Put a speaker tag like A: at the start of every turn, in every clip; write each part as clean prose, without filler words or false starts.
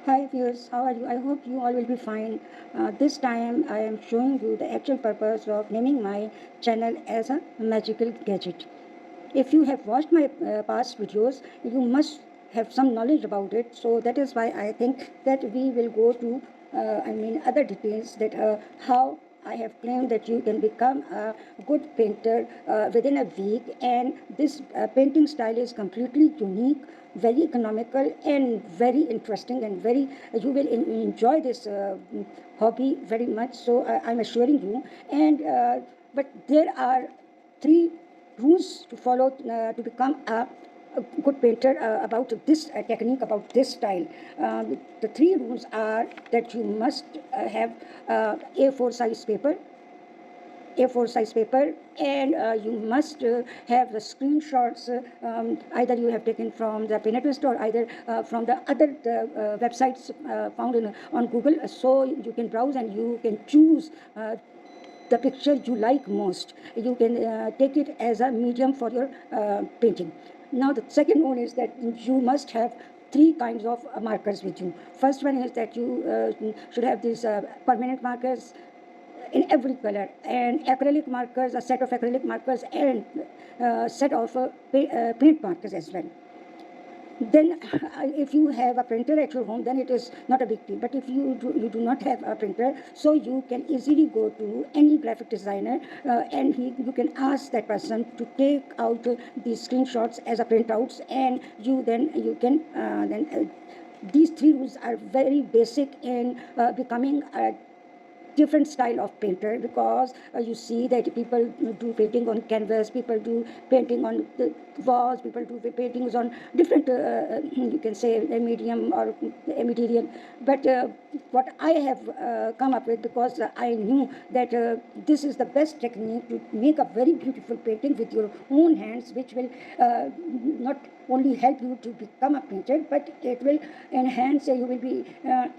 A: Hi viewers, how are you? I hope you all will be fine. This time I am showing you the actual purpose of naming my channel as a magical gadget. If you have watched my past videos, you must have some knowledge about it. So that is why I think that we will go to, other details that how I have claimed that you can become a good painter within a week, and this painting style is completely unique, very economical, and very interesting, and very you will enjoy this hobby very much. So I'm assuring you. And but there are three rules to follow to become a good painter about this technique, about this style. The three rules are that you must have A4 size paper, A4 size paper, and you must have the screenshots. Either you have taken from the Pinterest or either from the other websites found on Google. So you can browse and you can choose the picture you like most. You can take it as a medium for your painting. Now, the second one is that you must have three kinds of markers with you. First one is that you should have these permanent markers in every color, and acrylic markers, a set of acrylic markers, and set of paint markers as well. Then if you have a printer at your home, then it is not a big deal. But if you do not have a printer, so you can easily go to any graphic designer and you can ask that person to take out these screenshots as a printouts, and you can these three rules are very basic in becoming a different style of painter, because you see that people do painting on canvas, people do painting on the walls, people do paintings on different you can say a medium or a material. But what I have come up with, because I knew that this is the best technique to make a very beautiful painting with your own hands, which will not only help you to become a painter, but it will enhance, you will be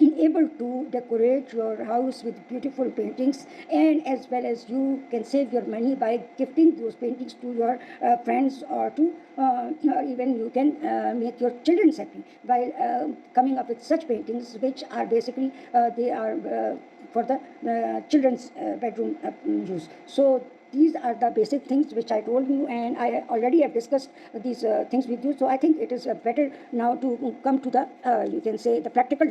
A: able to decorate your house with beautiful paintings, and as well as you can save your money by gifting those paintings to your friends, or to or even you can make your children happy by coming up with such paintings, which are basically they are for the children's bedroom use. So these are the basic things which I told you, and I already have discussed these things with you. So I think it is better now to come to the you can say the practical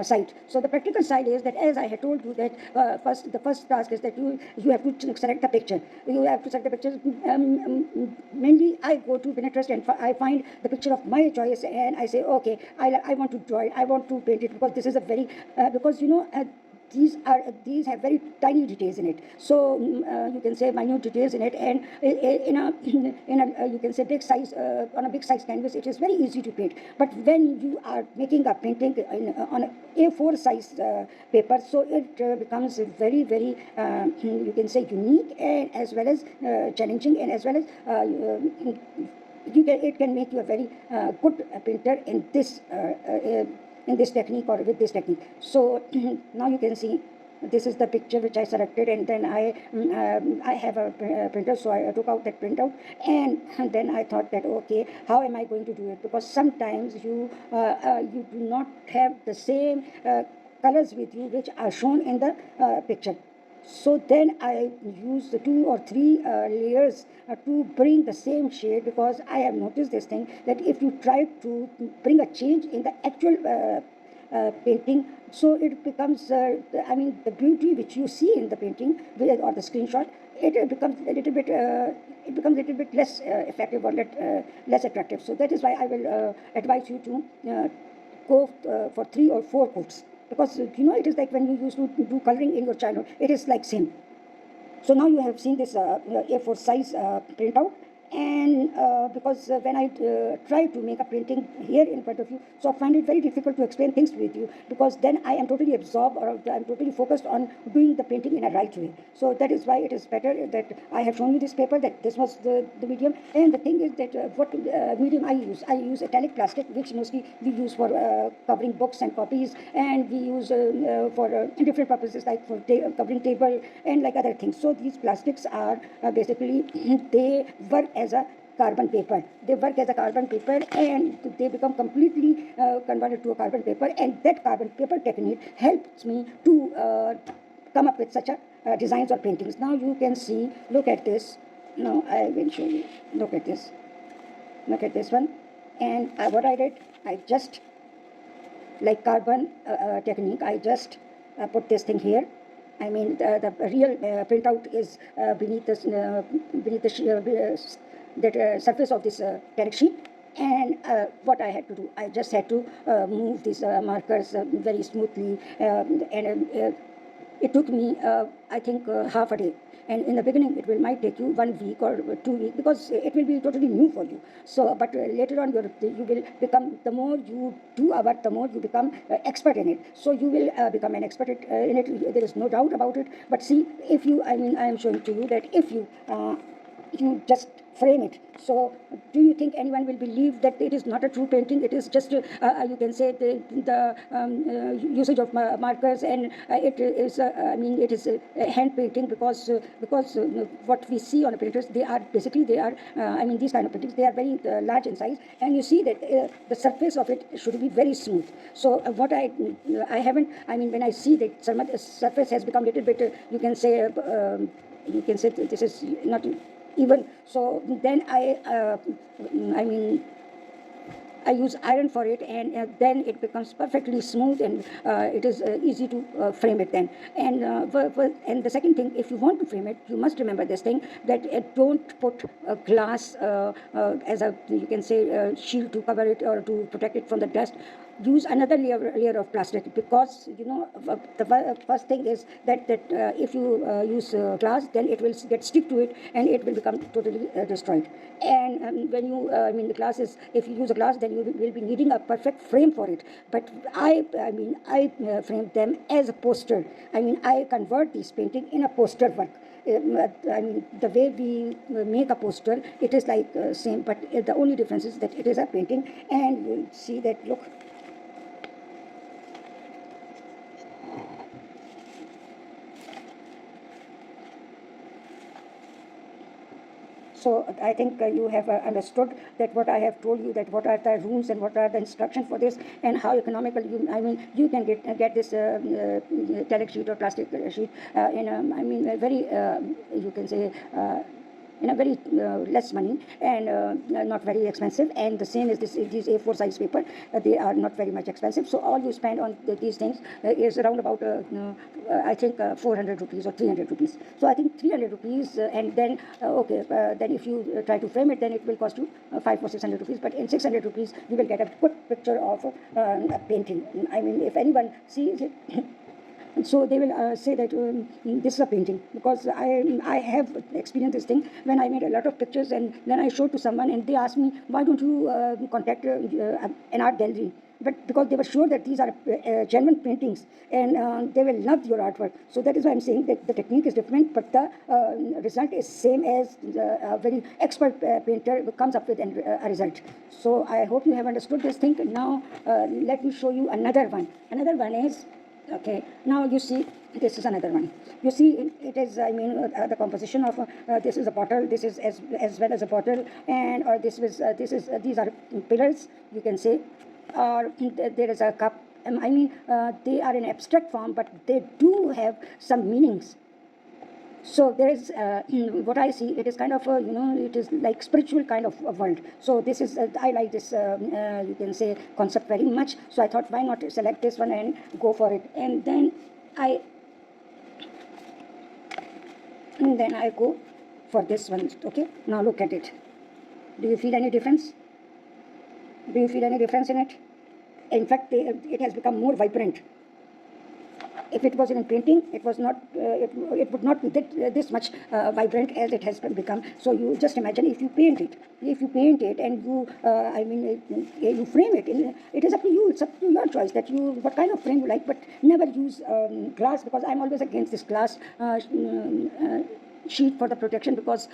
A: side. So the practical side is that, as I had told you, that the first task is that you have to select the picture. You have to select the pictures. Mainly, I go to Pinterest and I find the picture of my choice, and I say, okay, I want to draw it. I want to paint it, because this is a very because these have very tiny details in it. So you can say minute details in it, and in a you can say big size on a big size canvas, it is very easy to paint. But when you are making a painting on a A4 size paper, so it becomes very you can say unique, and as well as challenging, and as well as it can make you a very good painter in this technique, or with this technique. So now you can see this is the picture which I selected, and then I have a printer, so I took out that printout, and then I thought that, okay, how am I going to do it? Because sometimes you do not have the same colors with you which are shown in the picture. So then I use the two or three layers to bring the same shade, because I have noticed this thing, that if you try to bring a change in the actual painting, so it becomes the beauty which you see in the painting or the screenshot, it becomes a little bit less effective, or less attractive. So that is why I will advise you to go for 3 or 4 coats, because it is like when you used to do coloring in your childhood, it is like same. So now you have seen this A4 size printout, and because when I try to make a painting here in front of you, so I find it very difficult to explain things with you, because then I am totally absorbed, or I'm totally focused on doing the painting in a right way. So that is why it is better that I have shown you this paper, that this was the medium. And the thing is that what medium I use metallic plastic, which mostly we use for covering books and copies, and we use for different purposes, like for covering table and like other things. So these plastics are basically they work as a carbon paper. They work as a carbon paper, and they become completely converted to a carbon paper, and that carbon paper technique helps me to come up with such a designs or paintings. Now you can see, look at this. Now I will show you. Look at this one. And what I did, I just, like carbon technique, I just put this thing here. I mean, the real printout is beneath this, beneath the that surface of this direct sheet. And what I had to do, I just had to move these markers very smoothly, and it took me, I think, half a day. And in the beginning, it might take you 1 week or 2 weeks, because it will be totally new for you. So, but later on, you will become, the more you do a work, the more you become expert in it. So you will become an expert in it. There is no doubt about it. But see, if you, I mean, I am showing to you that if you just frame it. So, do you think anyone will believe that it is not a true painting? It is just, you can say, the usage of markers, and it is, I mean, it is hand painting, because what we see on the printers, they are basically, I mean, these kind of paintings, they are very large in size, and you see that the surface of it should be very smooth. So, what I haven't, I mean, when I see that some surface has become a little bit, you can say this is not even, so then I mean, I use iron for it, and then it becomes perfectly smooth, and it is easy to frame it then. And and the second thing, if you want to frame it, you must remember this thing, that don't put glass as a, you can say, shield to cover it or to protect it from the dust. Use another layer of plastic, because you know the first thing is that if you use glass, then it will get stick to it, and it will become totally destroyed. And when you, I mean, the glass is, if you use a glass, then you will be needing a perfect frame for it. But I frame them as a poster. I mean, I convert this painting in a poster work. I mean, the way we make a poster, it is like same, but the only difference is that it is a painting, and you'll see that, look. So I think you have understood that what I have told you, that what are the rules and what are the instructions for this, and how economical you, I mean, you can get this telex sheet or plastic sheet in I mean, a very, you can say, in a very less money, and not very expensive. And the same is these A4 size paper, they are not very much expensive. So all you spend on these things is around about I think 400 rupees or 300 rupees. So I think 300 rupees, and then okay, then if you try to frame it, then it will cost you 500 or 600 rupees. But in 600 rupees, you will get a good picture of a painting. I mean, if anyone sees it, so they will say that this is a painting, because I have experienced this thing when I made a lot of pictures, and then I showed to someone, and they asked me, why don't you contact an art gallery? But because they were sure that these are genuine paintings, and they will love your artwork. So that is why I'm saying that the technique is different, but the result is same as a very expert painter comes up with a result. So I hope you have understood this thing. Now let me show you another one. Another one is, okay, now you see, this is another one. You see, it is, I mean, the composition of this is a bottle, this is as well as a bottle, and or this is these are pillars, you can say, or there is a cup. I mean, they are in abstract form, but they do have some meanings. So there is, what I see, it is kind of, you know, it is like spiritual kind of a world. So this is, I like this, you can say, concept very much. So I thought, why not select this one and go for it? And then I go for this one. Okay, now look at it. Do you feel any difference? Do you feel any difference in it? In fact, it has become more vibrant. If it was in painting, it was not. It would not be this much vibrant as it has become. So you just imagine, if you paint it, and you, I mean, you frame it. It is up to you. It's up to your choice that you what kind of frame you like. But never use glass, because I'm always against this glass. sheet for the protection, because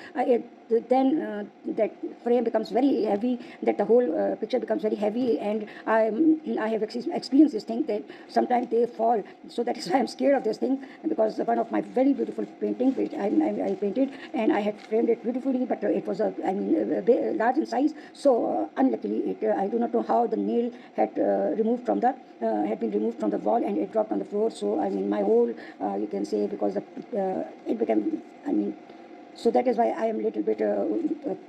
A: then that frame becomes very heavy, that the whole picture becomes very heavy, and I have experienced this thing that sometimes they fall. So that is why I'm scared of this thing, because one of my very beautiful painting which I painted, and I had framed it beautifully, but it was large in size. So unluckily, I do not know how the nail had been removed from the wall, and it dropped on the floor. So my whole you can say, because it became so that is why I am a little bit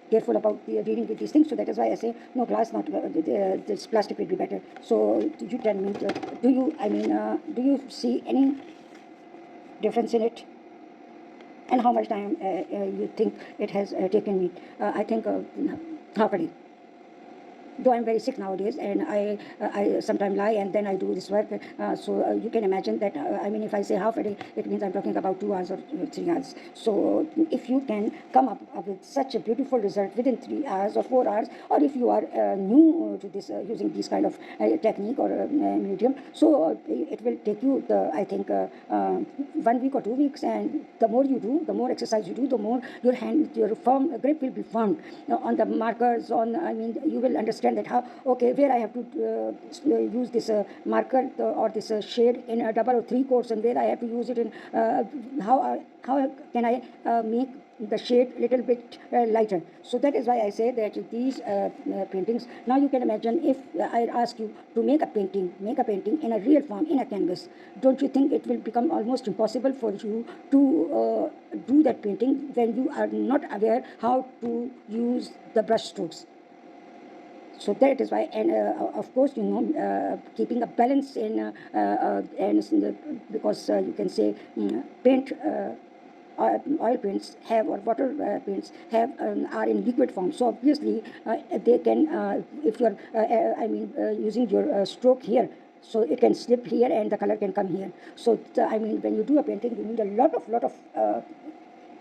A: careful about dealing with these things. So that is why I say no, glass, not this plastic will be better. So you tell me, do you see any difference in it, and how much time you think it has taken me? I think half a day. Though I'm very sick nowadays, and I sometimes lie and then I do this work. So you can imagine that, if I say half a day, it means I'm talking about 2 hours or 3 hours. So if you can come up with such a beautiful result within 3 hours or 4 hours, or if you are new to this, using this kind of technique or medium, so it will take you, I think, 1 week or 2 weeks. And the more you do, the more exercise you do, the more your firm grip will be formed on the markers. You will understand that how, okay, where I have to use this marker or this shade in a double or 3 coats, and where I have to use it in how can I make the shade a little bit lighter. So that is why I say that these paintings, now you can imagine, if I ask you to make a painting in a real form, in a canvas, don't you think it will become almost impossible for you to do that painting when you are not aware how to use the brush strokes? So that is why, and of course, keeping a balance in because you can say paint. Oil paints have, or water paints have, are in liquid form. So obviously they can, if you are using your stroke here, so it can slip here and the color can come here. So when you do a painting, you need a lot of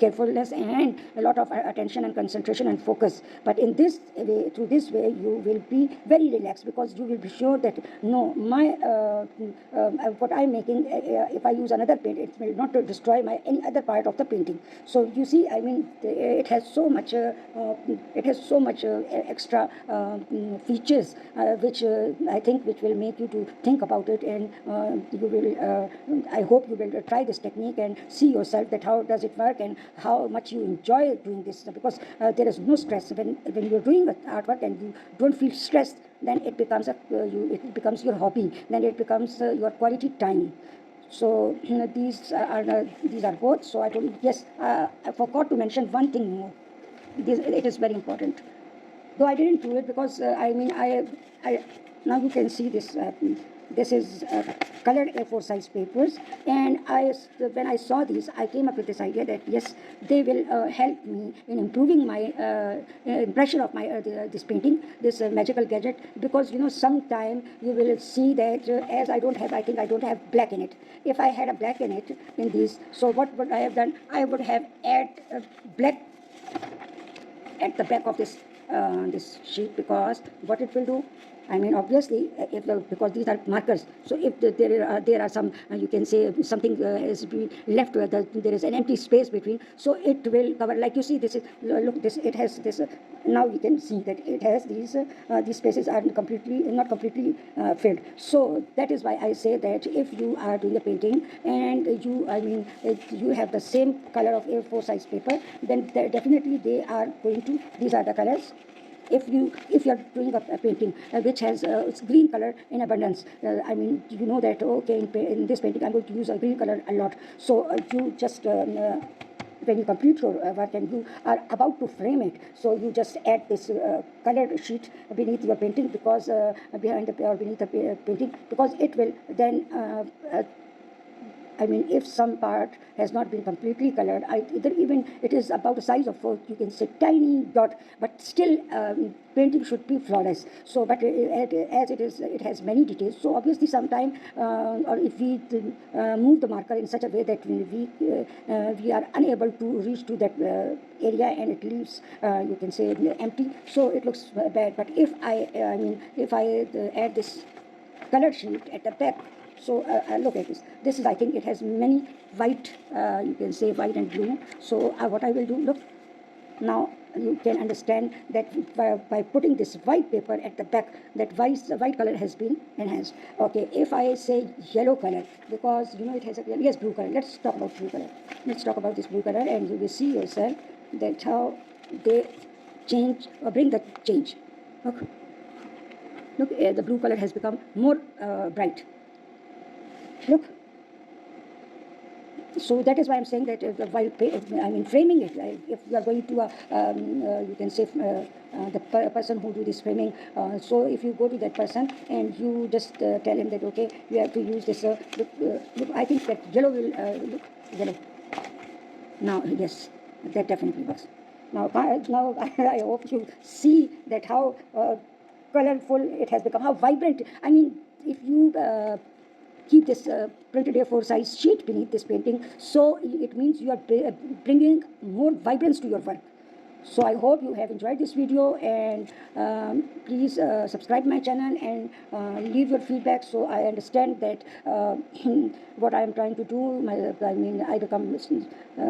A: carefulness and a lot of attention and concentration and focus. But in this way, through this way, you will be very relaxed, because you will be sure that no, my what I'm making, if I use another paint, it will not destroy my any other part of the painting. So you see, it has so much extra features, which I think which will make you to think about it, and you will I hope you will try this technique and see yourself that how does it work and how much you enjoy doing this, because there is no stress when you're doing artwork and you don't feel stressed. Then it becomes it becomes your hobby, then it becomes your quality time. So these are both. So I told, yes, I forgot to mention one thing more. It is very important, though I didn't do it, because I now you can see this. This is colored A4 size papers, and when I saw these, I came up with this idea that yes, they will help me in improving my impression of my this painting, this magical gadget. Because sometime you will see that as I don't have black in it. If I had a black in it in these, so what would I have done? I would have add black at the back of this sheet, because what it will do, obviously, because these are markers. So if there are some, you can say something has been left, there is an empty space between. So it will cover. Like you see, this is look. This it has this. Now you can see that it has these spaces are not completely filled. So that is why I say that if you are doing a painting and you have the same color of A4 size paper, then definitely they are going to. These are the colors. If you are doing a painting which has green color in abundance, you know that okay, in this painting I'm going to use a green color a lot. So you just when you complete your work and you are about to frame it, so you just add this colored sheet beneath your painting, because behind the or beneath the painting, because it will then if some part has not been completely colored, either even it is about the size of you can say tiny dot, but still painting should be flawless. So, but as it has many details. So obviously, sometime or if we move the marker in such a way that we are unable to reach to that area, and it leaves you can say empty. So it looks bad. But if I add this colored sheet at the back, So look at this. This is, I think it has many white, you can say white and blue. So what I will do, look, now you can understand that by putting this white paper at the back, that white color has been enhanced. Okay, if I say yellow color, because you know it has a, yes, blue color. Let's talk about blue color. Let's talk about this blue color, and you will see yourself that how they change or bring the change. Look, the blue color has become more bright. Look. So that is why I'm saying that while framing it, if you are going to you can say the person who do this framing, so if you go to that person and you just tell him that okay, you have to use this look, I think that yellow will look yellow. Now yes, that definitely was. Now I hope you see that how colorful it has become, how vibrant. I mean, if you keep this printed A4 size sheet beneath this painting, so it means you are bringing more vibrance to your work. So I hope you have enjoyed this video, and please subscribe my channel and leave your feedback, so I understand that what I am trying to do, I become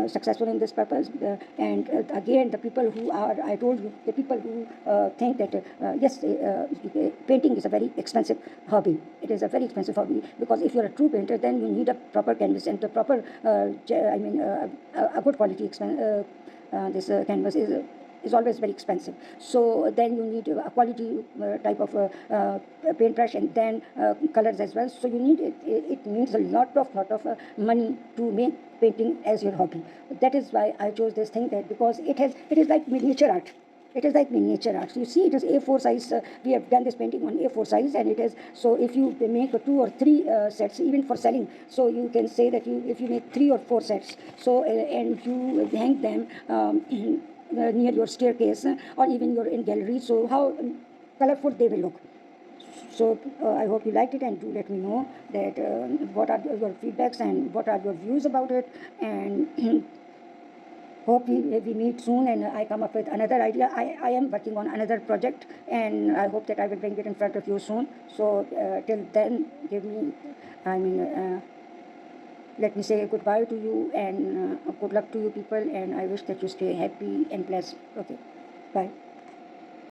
A: successful in this purpose. And again, the people who are, I told you, the people who think that yes, painting is a very expensive hobby. It is a very expensive hobby, because if you're a true painter, then you need a proper canvas and the proper, a good quality this canvas is always very expensive. So then you need a quality type of paintbrush, and then colors as well. So you need it needs a lot of money to make painting as your hobby. That is why I chose this thing, that because it is like miniature art. It is like miniature art. So you see, it is A4 size. We have done this painting on A4 size, and it is, so if you make 2 or 3 sets, even for selling, so you can say that if you make 3 or 4 sets, so and you hang them near your staircase, or even you're in gallery, so how colorful they will look. So I hope you liked it, and do let me know that what are your feedbacks and what are your views about it, and hope we meet soon and I come up with another idea. I am working on another project, and I hope that I will bring it in front of you soon. So till then, let me say goodbye to you, and good luck to you people, and I wish that you stay happy and blessed. Okay, bye.